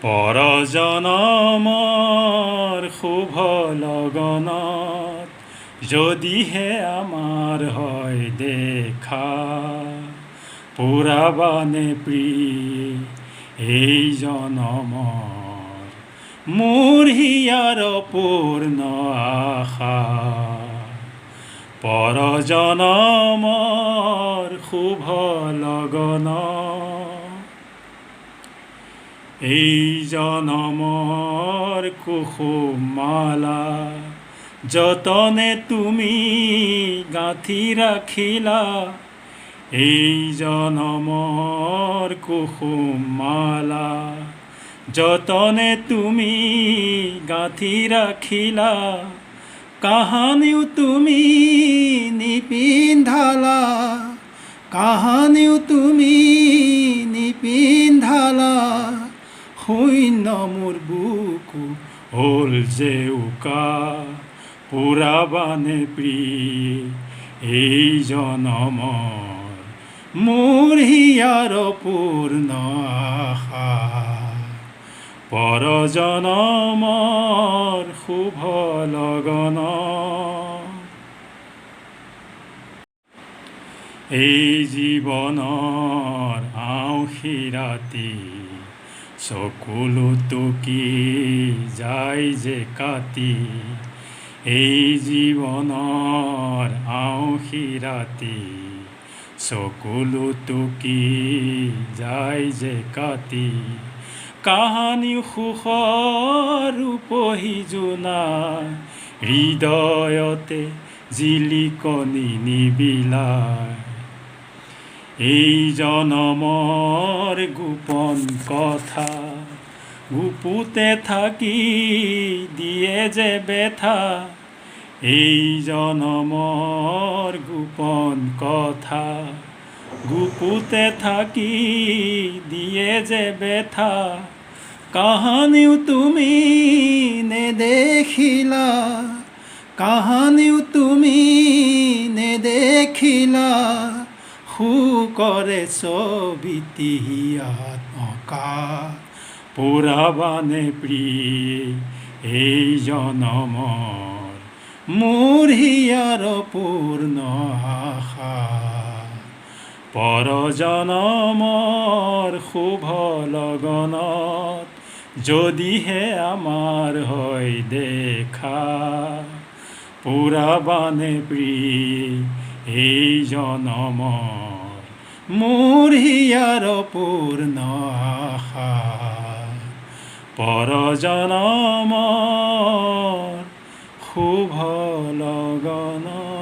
পৰজনমৰ শুভ লগনত যদিহে আমাৰ হয় দেখা, পুৰাবানে প্ৰিয় এই জনমৰ মোৰ হিয়াৰ পূৰ্ণ আশা। পৰজনমৰ শুভ লগনত এই জনমৰ কুসুমালা যতনে তুমি গাঁঠি ৰাখিলা, এই জনমৰ কুসুমালা যতনে তুমি গাঁঠি ৰাখিলা, কাহানিও তুমি নিপিন্ধালা, কাহানিও তুমি নিপিন্ধালা, শূন্য মোৰ বুকু হ'ল যে উকা, পুৰাবানে প্ৰিয় এই জনমৰ মোৰ হিয়াৰ পূৰ্ণ আশা। পৰজনমৰ শুভ লগনত এই জীৱনৰ আঁউসী ৰাতি চকুলো টুকি যায় যে কাটি, এই জীৱনৰ আঁউসী ৰাতি চকুলো টুকি যায় যে কাটি, কাহানিও সুখৰ ৰূপহী জোনাই হৃদয়তে জিলিকনি নিবিলায়, এই জনমৰ গোপন কথা গুপুতে থাকি দিয়ে যে ব্যথা, এই জনমৰ গোপন কথা গুপুতে থাকি দিয়ে যে ব্যথা, কাহানিও তুমি নেদেখিলা, কাহানিও তুমি নেদেখিলা, সুকৰে ছবিটি হিয়াত অঁকা, পুৰাবানে প্ৰিয় এই জনমৰ মোৰ হিয়াৰ পূৰ্ণ আশা। পৰজনমৰ শুভ লগনত যদিহে আমাৰ হয় দেখা, পুৰাবানে প্ৰিয় এই জনমৰ মোৰ হিয়াৰ পূৰ্ণ আশা। পৰজনমৰ শুভ লগনত।